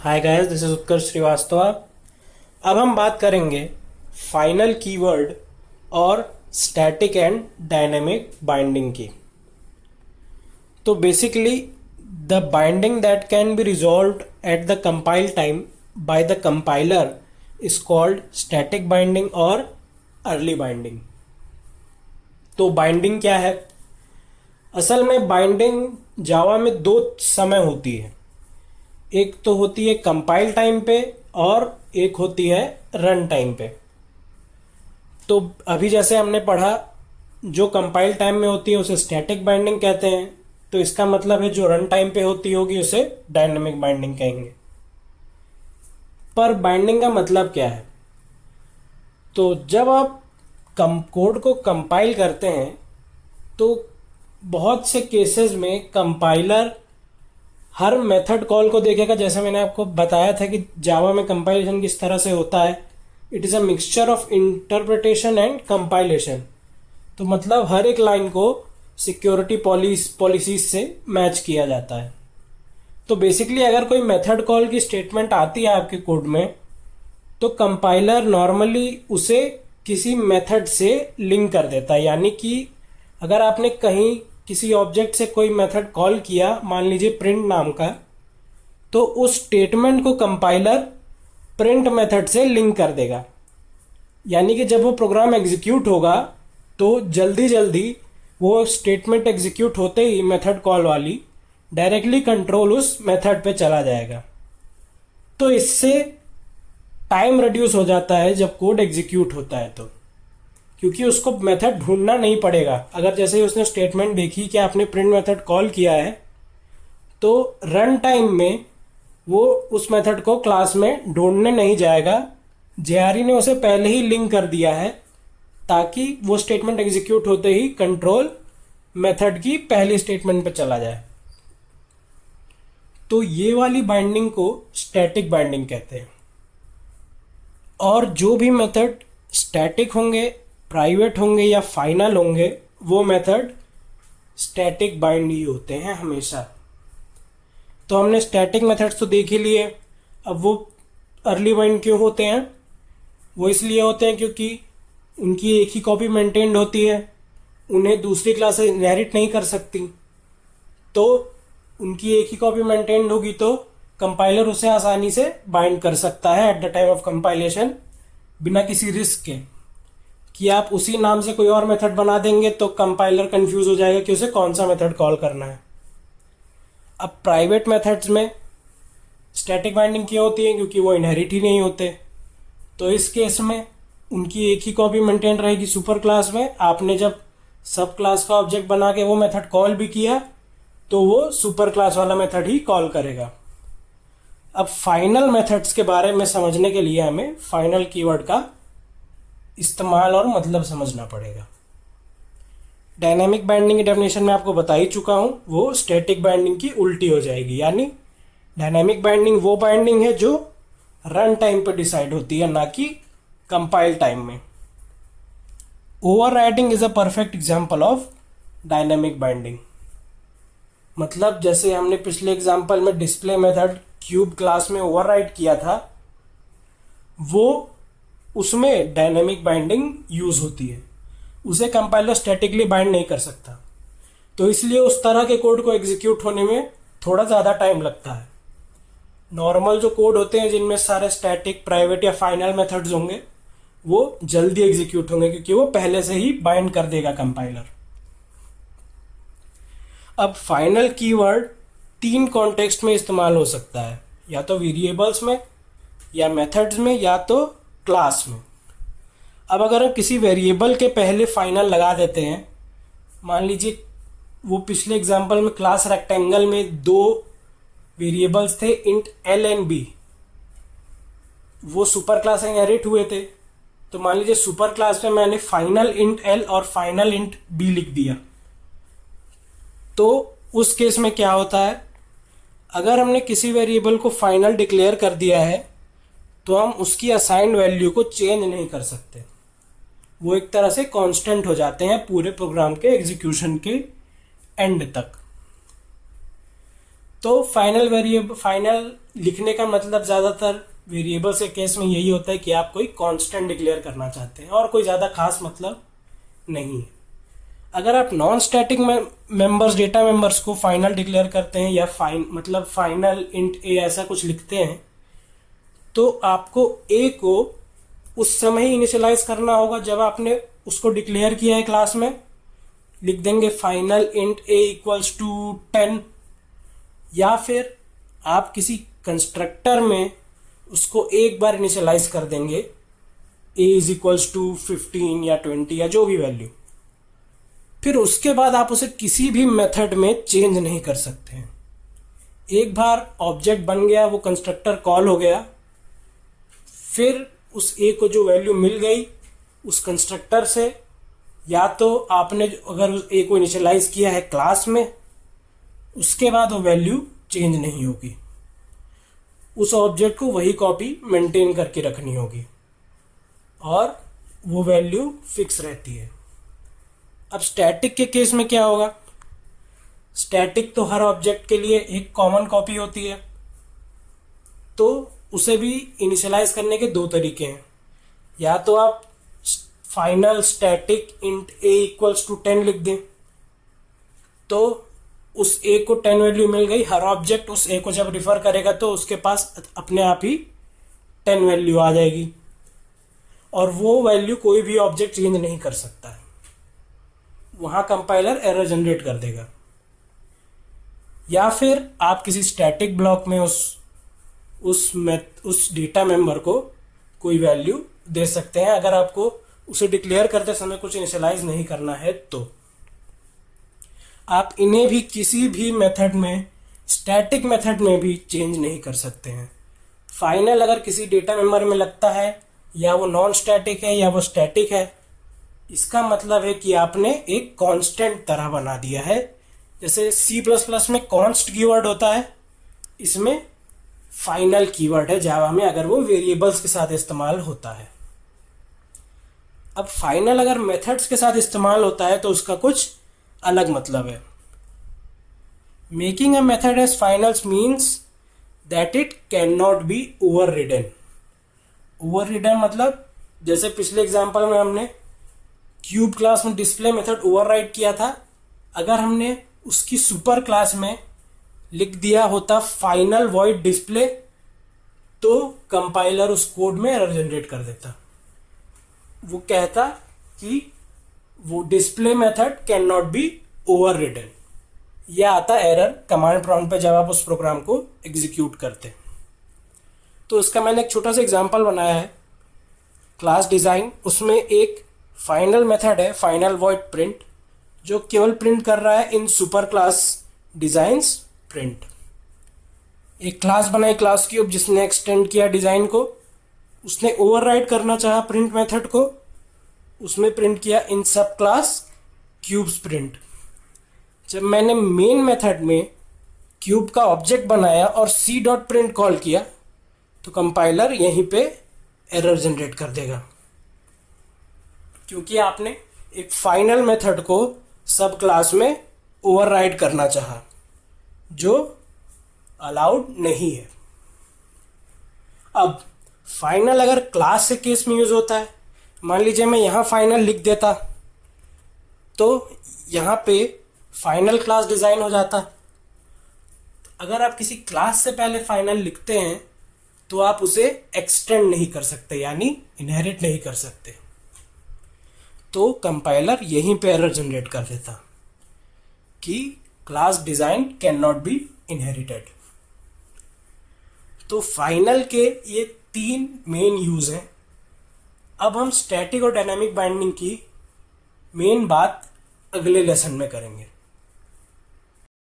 Hi guys, this is उत्कर्ष श्रीवास्तव। अब हम बात करेंगे फाइनल कीवर्ड और स्टैटिक एंड डायनेमिक बाइंडिंग की। तो basically the binding that can be resolved at the compile time by the compiler is called static binding और early binding. तो binding क्या है? असल में बाइंडिंग जावा में दो समय होती है। एक तो होती है कंपाइल टाइम पे और एक होती है रन टाइम पे। तो अभी जैसे हमने पढ़ा, जो कंपाइल टाइम में होती है उसे स्टैटिक बाइंडिंग कहते हैं। तो इसका मतलब है जो रन टाइम पे होती होगी उसे डायनेमिक बाइंडिंग कहेंगे। पर बाइंडिंग का मतलब क्या है? तो जब आप कोड को कंपाइल करते हैं तो बहुत से केसेस में कंपाइलर हर मेथड कॉल को देखेगा। जैसे मैंने आपको बताया था कि जावा में कंपाइलेशन किस तरह से होता है, it is a mixture of interpretation and compilation. तो मतलब हर एक लाइन को सिक्योरिटी पॉलिसीज से मैच किया जाता है। तो बेसिकली अगर कोई मेथड कॉल की स्टेटमेंट आती है आपके कोड में, तो कंपाइलर नॉर्मली उसे किसी मेथड से लिंक कर देता है। यानी कि अगर आपने कहीं किसी ऑब्जेक्ट से कोई मेथड कॉल किया, मान लीजिए प्रिंट नाम का, तो उस स्टेटमेंट को कंपाइलर प्रिंट मेथड से लिंक कर देगा। यानी कि जब वो प्रोग्राम एग्जीक्यूट होगा तो जल्दी जल्दी वो स्टेटमेंट एग्जीक्यूट होते ही मेथड कॉल वाली डायरेक्टली कंट्रोल उस मेथड पे चला जाएगा। तो इससे टाइम रिड्यूस हो जाता है जब कोड एग्जीक्यूट होता है, तो क्योंकि उसको मेथड ढूंढना नहीं पड़ेगा। अगर जैसे ही उसने स्टेटमेंट देखी कि आपने प्रिंट मेथड कॉल किया है, तो रन टाइम में वो उस मेथड को क्लास में ढूंढने नहीं जाएगा। जेआरई ने उसे पहले ही लिंक कर दिया है ताकि वो स्टेटमेंट एग्जीक्यूट होते ही कंट्रोल मेथड की पहली स्टेटमेंट पे चला जाए। तो ये वाली बाइंडिंग को स्टैटिक बाइंडिंग कहते हैं। और जो भी मेथड स्टैटिक होंगे, प्राइवेट होंगे या फाइनल होंगे, वो मेथड स्टैटिक बाइंड ही होते हैं हमेशा। तो हमने स्टैटिक मेथड्स तो देख ही लिए। अब वो अर्ली बाइंड क्यों होते हैं? वो इसलिए होते हैं क्योंकि उनकी एक ही कॉपी मेंटेन्ड होती है, उन्हें दूसरी क्लासेस इनहेरिट नहीं कर सकती। तो उनकी एक ही कॉपी मेंटेन्ड होगी तो कंपाइलर उसे आसानी से बाइंड कर सकता है at the time of compilation, बिना किसी रिस्क के। कि आप उसी नाम से कोई और मेथड बना देंगे तो कंपाइलर कंफ्यूज हो जाएगा कि उसे कौन सा मेथड कॉल करना है। अब प्राइवेट मेथड्स में स्टैटिक बाइंडिंग क्यों होती है? क्योंकि वो इनहेरिट ही नहीं होते। तो इस केस में उनकी एक ही कॉपी मेंटेन रहेगी सुपर क्लास में। आपने जब सब क्लास का ऑब्जेक्ट बना के वो मेथड कॉल भी किया तो वो सुपर क्लास वाला मेथड ही कॉल करेगा। अब फाइनल मेथड्स के बारे में समझने के लिए हमें फाइनल कीवर्ड का इस्तेमाल और मतलब समझना पड़ेगा। डायनामिक बाइंडिंग की डेफिनेशन में आपको बता ही चुका हूं, वो स्टैटिक बाइंडिंग की उल्टी हो जाएगी। यानी डायनामिक बाइंडिंग वो बाइंडिंग है जो रन टाइम पर डिसाइड होती है, ना कि कंपाइल टाइम में। Overriding is a perfect example of dynamic binding. मतलब जैसे हमने पिछले एग्जांपल में डिस्प्ले मेथड क्यूब क्लास में ओवरराइड किया था, वो उसमें डायनेमिक बाइंडिंग यूज होती है। उसे कंपाइलर स्टैटिकली बाइंड नहीं कर सकता। तो इसलिए उस तरह के कोड को एग्जीक्यूट होने में थोड़ा ज्यादा टाइम लगता है। नॉर्मल जो कोड होते हैं जिनमें सारे स्टैटिक, प्राइवेट या फाइनल मेथड्स होंगे, वो जल्दी एग्जीक्यूट होंगे क्योंकि वो पहले से ही बाइंड कर देगा कंपाइलर। अब फाइनल कीवर्ड 3 कॉन्टेक्स्ट में इस्तेमाल हो सकता है, या तो वेरिएबल्स में, या मेथड्स में, या तो क्लास में। अब अगर हम किसी वेरिएबल के पहले फाइनल लगा देते हैं, मान लीजिए वो पिछले एग्जांपल में क्लास रेक्टेंगल में 2 वेरिएबल्स थे, इंट एल एंड बी। वो सुपर क्लास इनहेरिट हुए थे। तो मान लीजिए सुपर क्लास में मैंने फाइनल इंट एल और फाइनल इंट बी लिख दिया। तो उस केस में क्या होता है? अगर हमने किसी वेरिएबल को फाइनल डिक्लेयर कर दिया है तो हम उसकी असाइंड वैल्यू को चेंज नहीं कर सकते। वो एक तरह से कांस्टेंट हो जाते हैं पूरे प्रोग्राम के एग्जीक्यूशन के एंड तक। तो फाइनल लिखने का मतलब ज्यादातर वेरिएबल्स के केस में यही होता है कि आप कोई कांस्टेंट डिक्लेयर करना चाहते हैं और कोई ज्यादा खास मतलब नहीं है। अगर आप non static members data members को फाइनल डिक्लेयर करते हैं या फाइनल इंट ए ऐसा कुछ लिखते हैं, तो आपको ए को उस समय ही इनिशियलाइज करना होगा जब आपने उसको डिक्लेयर किया है क्लास में। लिख देंगे final int a equals to 10, या फिर आप किसी कंस्ट्रक्टर में उसको एक बार इनिशियलाइज कर देंगे ए इज इक्वल्स टू 15 या 20 या जो भी वैल्यू, फिर उसके बाद आप उसे किसी भी मेथड में चेंज नहीं कर सकते हैं। एक बार ऑब्जेक्ट बन गया, वो कंस्ट्रक्टर कॉल हो गया, फिर उस ए को जो वैल्यू मिल गई उस कंस्ट्रक्टर से, या तो आपने अगर उस ए को इनिशियलाइज किया है क्लास में, उसके बाद वो वैल्यू चेंज नहीं होगी, उस ऑब्जेक्ट को वही कॉपी मेंटेन करके रखनी होगी और वो वैल्यू फिक्स रहती है। अब स्टैटिक के केस में क्या होगा? स्टैटिक तो हर ऑब्जेक्ट के लिए एक कॉमन कॉपी होती है, तो उसे भी इनिशियलाइज करने के दो तरीके हैं। या तो आप final static int a equals to 10 लिख दें, तो उस ए को 10 वैल्यू मिल गई, हर ऑब्जेक्ट उस ए को जब रिफर करेगा तो उसके पास अपने आप ही 10 वैल्यू आ जाएगी और वो वैल्यू कोई भी ऑब्जेक्ट चेंज नहीं कर सकता है, वहां कंपाइलर एरर जनरेट कर देगा। या फिर आप किसी स्टैटिक ब्लॉक में उस डेटा मेंबर को कोई वैल्यू दे सकते हैं अगर आपको उसे डिक्लेयर करते समय कुछ इनिशियलाइज नहीं करना है तो। आप इन्हें भी किसी भी मेथड में, स्टैटिक मेथड में भी चेंज नहीं कर सकते हैं। फाइनल अगर किसी डेटा मेंबर में लगता है, या वो नॉन स्टैटिक है या वो स्टैटिक है, इसका मतलब है कि आपने एक कांस्टेंट तरह बना दिया है। जैसे C++ में कॉन्स्ट कीवर्ड होता है, इसमें फाइनल कीवर्ड है जावा में, अगर वो वेरिएबल्स के साथ इस्तेमाल होता है। अब फाइनल अगर मेथड्स के साथ इस्तेमाल होता है तो उसका कुछ अलग मतलब है। Making a method as finals means that it can not be overridden. Overridden मतलब जैसे पिछले एग्जांपल में हमने क्यूब क्लास में डिस्प्ले मेथड ओवरराइड किया था, अगर हमने उसकी सुपर क्लास में लिख दिया होता फाइनल वॉइड डिस्प्ले, तो कंपाइलर उस कोड में एरर जनरेट कर देता। वो कहता कि वो display method can not be overridden. यह आता एरर कमांड प्रॉम्प्ट पे जब आप उस प्रोग्राम को एग्जीक्यूट करते। तो इसका मैंने एक छोटा सा एग्जांपल बनाया है, क्लास डिजाइन। उसमें एक फाइनल मेथड है फाइनल वॉइड प्रिंट, जो केवल प्रिंट कर रहा है इन सुपर क्लास डिजाइन्स प्रिंट। एक क्लास बनाई क्लास क्यूब, जिसने एक्सटेंड किया डिजाइन को, उसने ओवरराइड करना चाहा प्रिंट मेथड को, उसमें प्रिंट किया इन सब क्लास क्यूब्स प्रिंट। जब मैंने मेन मेथड में क्यूब का ऑब्जेक्ट बनाया और c.print कॉल किया, तो कंपाइलर यहीं पे एरर जनरेट कर देगा, क्योंकि आपने एक फाइनल मेथड को सब क्लास में ओवरराइड करना चाहा, जो अलाउड नहीं है। अब फाइनल अगर क्लास से केस में यूज होता है, मान लीजिए मैं यहां फाइनल लिख देता, तो यहां पे फाइनल क्लास डिजाइन हो जाता। अगर आप किसी क्लास से पहले फाइनल लिखते हैं तो आप उसे एक्सटेंड नहीं कर सकते, यानी इनहेरिट नहीं कर सकते। तो कंपाइलर यहीं पे एरर जनरेट कर देता कि class design can not B inherited. तो फाइनल के ये 3 मेन यूज हैं। अब हम स्टैटिक और डायनामिक बाइंडिंग की मेन बात अगले लेसन में करेंगे।